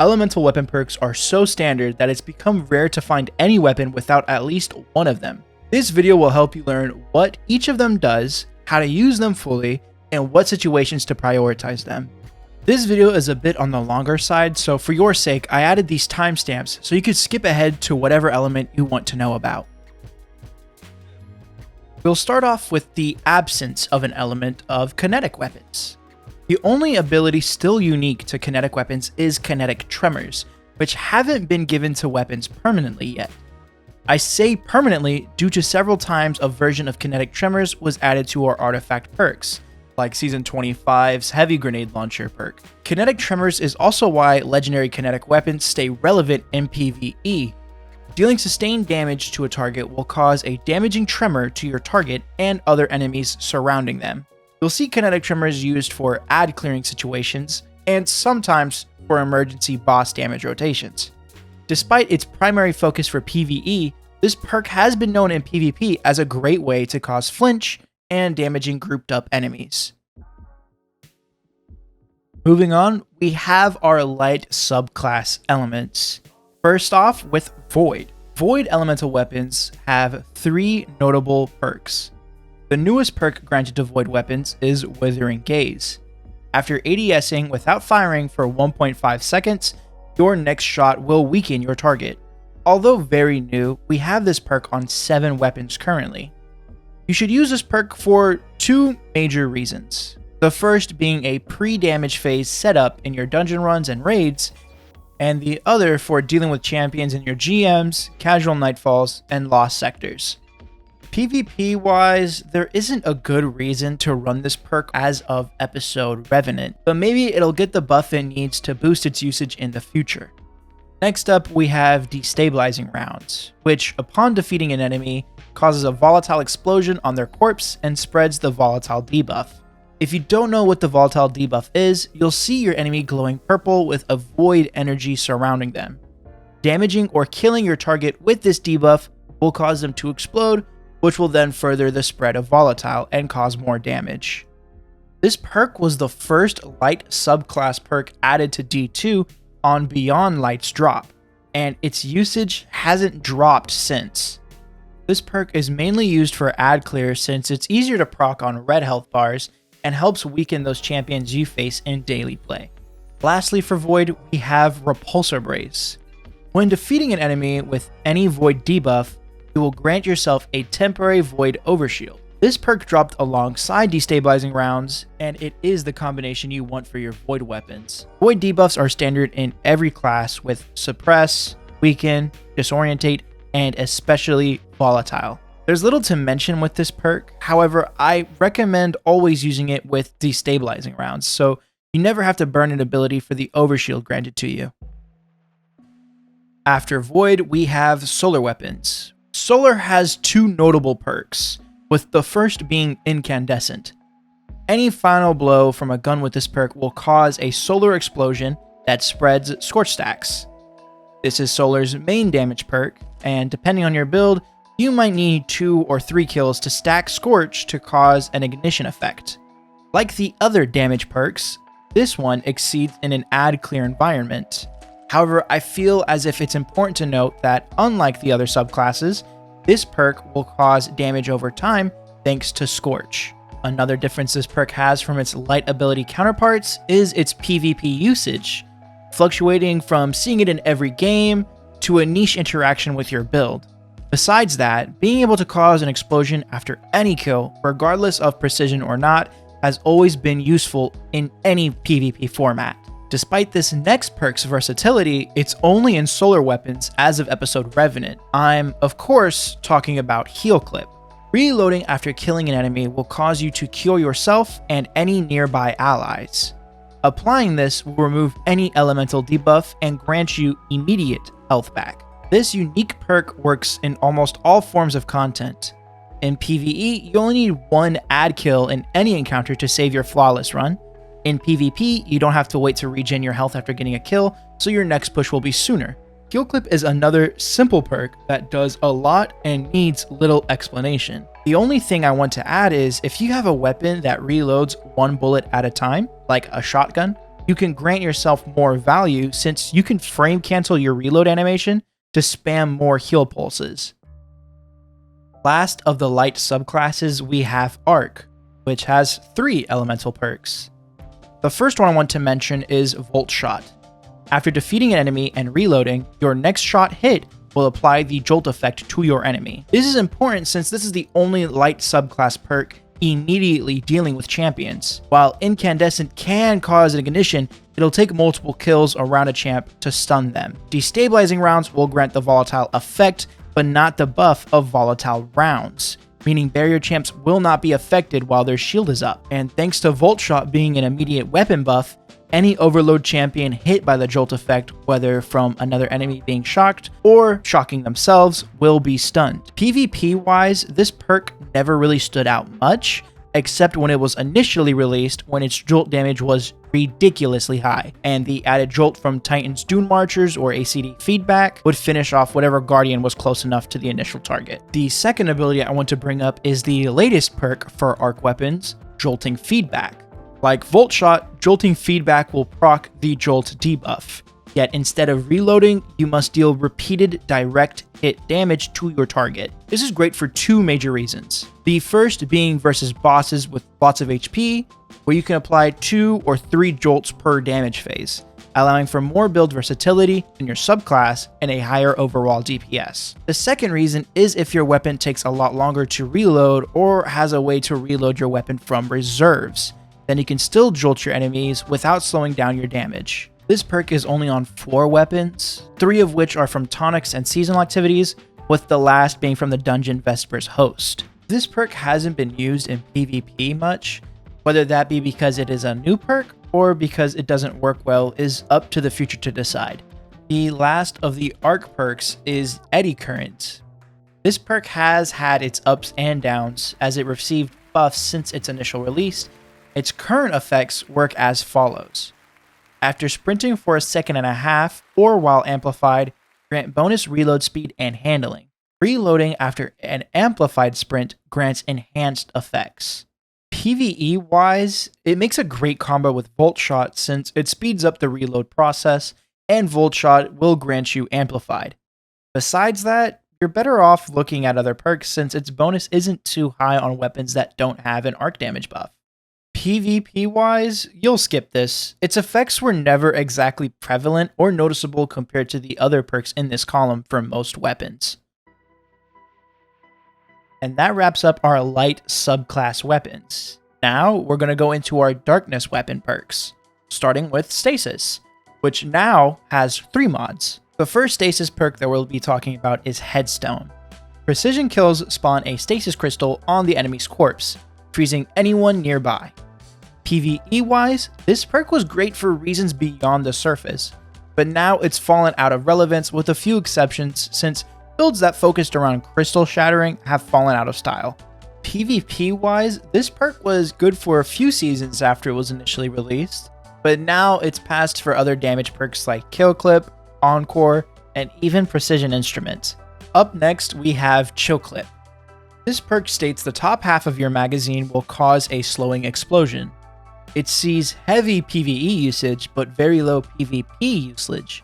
Elemental weapon perks are so standard that it's become rare to find any weapon without at least one of them. This video will help you learn what each of them does, how to use them fully, and what situations to prioritize them. This video is a bit on the longer side, so for your sake, I added these timestamps so you could skip ahead to whatever element you want to know about. We'll start off with the absence of an element of kinetic weapons. The only ability still unique to kinetic weapons is kinetic tremors, which haven't been given to weapons permanently yet. I say permanently due to several times a version of kinetic tremors was added to our artifact perks, like Season 25's Heavy Grenade Launcher perk. Kinetic tremors is also why legendary kinetic weapons stay relevant in PvE. Dealing sustained damage to a target will cause a damaging tremor to your target and other enemies surrounding them. You'll see kinetic tremors used for ad clearing situations, and sometimes for emergency boss damage rotations. Despite its primary focus for PvE, this perk has been known in PvP as a great way to cause flinch and damaging grouped up enemies. Moving on, we have our light subclass elements. First off with Void. Void elemental weapons have 3 notable perks. The newest perk granted to Void weapons is Withering Gaze. After ADSing without firing for 1.5 seconds, your next shot will weaken your target. Although very new, we have this perk on 7 weapons currently. You should use this perk for 2 major reasons. The first being a pre-damage phase setup in your dungeon runs and raids, and the other for dealing with champions in your GMs, casual nightfalls, and lost sectors. PvP wise, there isn't a good reason to run this perk as of episode Revenant, but maybe it'll get the buff it needs to boost its usage in the future. Next up, we have Destabilizing Rounds, which upon defeating an enemy, causes a volatile explosion on their corpse and spreads the volatile debuff. If you don't know what the volatile debuff is, you'll see your enemy glowing purple with a void energy surrounding them. Damaging or killing your target with this debuff will cause them to explode, which will then further the spread of volatile and cause more damage. This perk was the first light subclass perk added to D2 on Beyond Light's drop, and its usage hasn't dropped since. This perk is mainly used for ad clear since it's easier to proc on red health bars and helps weaken those champions you face in daily play. Lastly for Void, we have Repulsor Brace. When defeating an enemy with any Void debuff, you will grant yourself a temporary Void overshield. This perk dropped alongside Destabilizing Rounds, and it is the combination you want for your Void weapons. Void debuffs are standard in every class with Suppress, Weaken, Disorientate, and especially Volatile. There's little to mention with this perk, however, I recommend always using it with Destabilizing Rounds, so you never have to burn an ability for the overshield granted to you. After Void, we have Solar Weapons. Solar has 2 notable perks, with the first being Incandescent. Any final blow from a gun with this perk will cause a solar explosion that spreads Scorch stacks. This is Solar's main damage perk, and depending on your build, you might need 2 or 3 kills to stack Scorch to cause an ignition effect. Like the other damage perks, this one exceeds in an ad clear environment. However, I feel as if it's important to note that unlike the other subclasses, this perk will cause damage over time thanks to Scorch. Another difference this perk has from its light ability counterparts is its PvP usage, fluctuating from seeing it in every game to a niche interaction with your build. Besides that, being able to cause an explosion after any kill, regardless of precision or not, has always been useful in any PvP format. Despite this next perk's versatility, it's only in solar weapons as of episode Revenant. I'm, of course, talking about Heal Clip. Reloading after killing an enemy will cause you to cure yourself and any nearby allies. Applying this will remove any elemental debuff and grant you immediate health back. This unique perk works in almost all forms of content. In PvE, you only need 1 ad kill in any encounter to save your flawless run. In PvP, you don't have to wait to regen your health after getting a kill, so your next push will be sooner. Heal Clip is another simple perk that does a lot and needs little explanation. The only thing I want to add is if you have a weapon that reloads 1 bullet at a time, like a shotgun, you can grant yourself more value since you can frame cancel your reload animation to spam more heal pulses. Last of the light subclasses, we have Arc, which has 3 elemental perks. The first one I want to mention is Volt Shot. After defeating an enemy and reloading, your next shot hit will apply the jolt effect to your enemy. This is important since this is the only light subclass perk immediately dealing with champions. While Incandescent can cause an ignition, it'll take multiple kills around a champ to stun them. Destabilizing rounds will grant the volatile effect, but not the buff of volatile rounds, meaning barrier champs will not be affected while their shield is up. And thanks to Volt Shot being an immediate weapon buff, any overload champion hit by the jolt effect, whether from another enemy being shocked or shocking themselves, will be stunned. PvP wise, this perk never really stood out much, except when it was initially released when its jolt damage was ridiculously high, and the added jolt from Titan's Dune Marchers or ACD feedback would finish off whatever Guardian was close enough to the initial target. The second ability I want to bring up is the latest perk for Arc weapons, Jolting Feedback. Like Volt Shot, Jolting Feedback will proc the Jolt debuff, yet instead of reloading, you must deal repeated direct hit damage to your target. This is great for 2 major reasons. The first being versus bosses with lots of HP, where you can apply 2 or 3 jolts per damage phase, allowing for more build versatility in your subclass and a higher overall DPS. The second reason is if your weapon takes a lot longer to reload or has a way to reload your weapon from reserves, then you can still jolt your enemies without slowing down your damage. This perk is only on 4 weapons, 3 of which are from tonics and seasonal activities, with the last being from the Dungeon Vespers host. This perk hasn't been used in PvP much, whether that be because it is a new perk or because it doesn't work well is up to the future to decide. The last of the Arc perks is Eddy Current. This perk has had its ups and downs as it received buffs since its initial release. Its current effects work as follows. After sprinting for a second and a half, or while amplified, grant bonus reload speed and handling. Reloading after an amplified sprint grants enhanced effects. PvE wise, it makes a great combo with Volt Shot since it speeds up the reload process, and Volt Shot will grant you amplified. Besides that, you're better off looking at other perks since its bonus isn't too high on weapons that don't have an arc damage buff. PvP wise, you'll skip this. Its effects were never exactly prevalent or noticeable compared to the other perks in this column for most weapons. And that wraps up our light subclass weapons. Now we're going to go into our darkness weapon perks, starting with Stasis, which now has 3 mods. The first Stasis perk that we'll be talking about is Headstone. Precision kills spawn a Stasis crystal on the enemy's corpse, freezing anyone nearby. PvE wise, this perk was great for reasons beyond the surface, but now it's fallen out of relevance with a few exceptions since builds that focused around crystal shattering have fallen out of style. PvP wise, this perk was good for a few seasons after it was initially released, but now it's passed for other damage perks like Kill Clip, Encore, and even Precision Instrument. Up next, we have Chill Clip. This perk states the top half of your magazine will cause a slowing explosion. It sees heavy PvE usage, but very low PvP usage.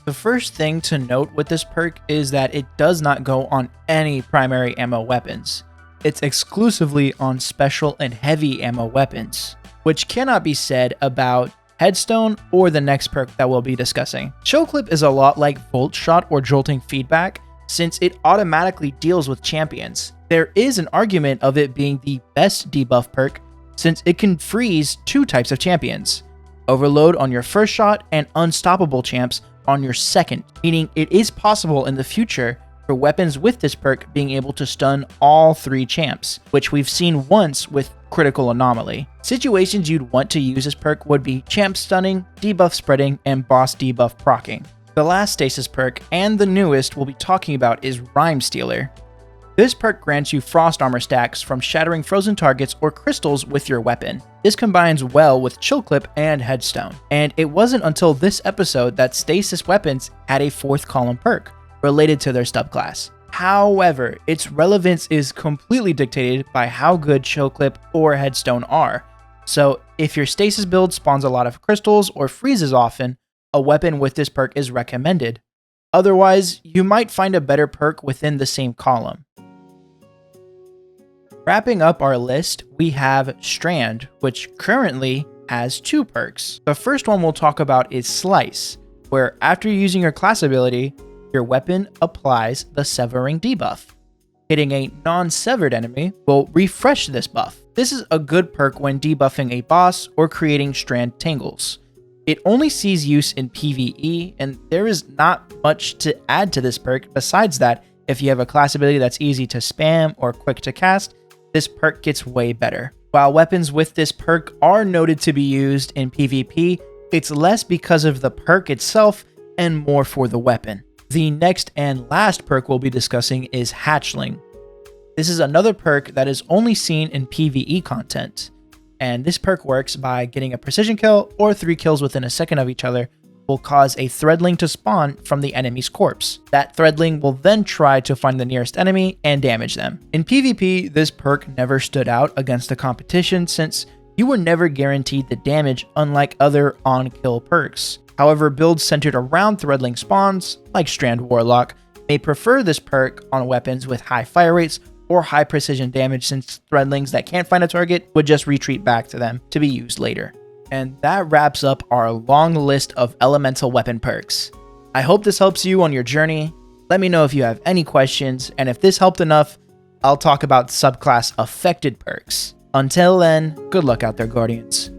The first thing to note with this perk is that it does not go on any primary ammo weapons. It's exclusively on special and heavy ammo weapons, which cannot be said about Headstone or the next perk that we'll be discussing. Chill Clip is a lot like Volt Shot or Jolting Feedback, since it automatically deals with champions. There is an argument of it being the best debuff perk, since it can freeze 2 types of champions, Overload on your first shot and Unstoppable champs on your second, meaning it is possible in the future for weapons with this perk being able to stun all 3 champs, which we've seen once with Critical Anomaly. Situations you'd want to use this perk would be champ stunning, debuff spreading, and boss debuff proccing. The last Stasis perk, and the newest we'll be talking about, is Rhyme Stealer. This perk grants you frost armor stacks from shattering frozen targets or crystals with your weapon. This combines well with Chill Clip and Headstone. And it wasn't until this episode that Stasis weapons had a 4th column perk related to their subclass. However, its relevance is completely dictated by how good Chill Clip or Headstone are, So if your Stasis build spawns a lot of crystals or freezes often, a weapon with this perk is recommended. Otherwise, you might find a better perk within the same column. Wrapping up our list, we have Strand, which currently has 2 perks. The first one we'll talk about is Slice, where after using your class ability, your weapon applies the Severing debuff. Hitting a non-severed enemy will refresh this buff. This is a good perk when debuffing a boss or creating Strand tangles. It only sees use in PvE, and there is not much to add to this perk besides that if you have a class ability that's easy to spam or quick to cast, this perk gets way better. While weapons with this perk are noted to be used in PvP, it's less because of the perk itself and more for the weapon. The next and last perk we'll be discussing is Hatchling. This is another perk that is only seen in PvE content, and this perk works by getting a precision kill or 3 kills within a second of each other will cause a threadling to spawn from the enemy's corpse. That threadling will then try to find the nearest enemy and damage them. In PvP, this perk never stood out against the competition since you were never guaranteed the damage unlike other on-kill perks. However, builds centered around threadling spawns, like Strand Warlock, may prefer this perk on weapons with high fire rates or high precision damage since threadlings that can't find a target would just retreat back to them to be used later. And that wraps up our long list of elemental weapon perks. I hope this helps you on your journey. Let me know if you have any questions, and if this helped enough, I'll talk about subclass affected perks. Until then, good luck out there, Guardians.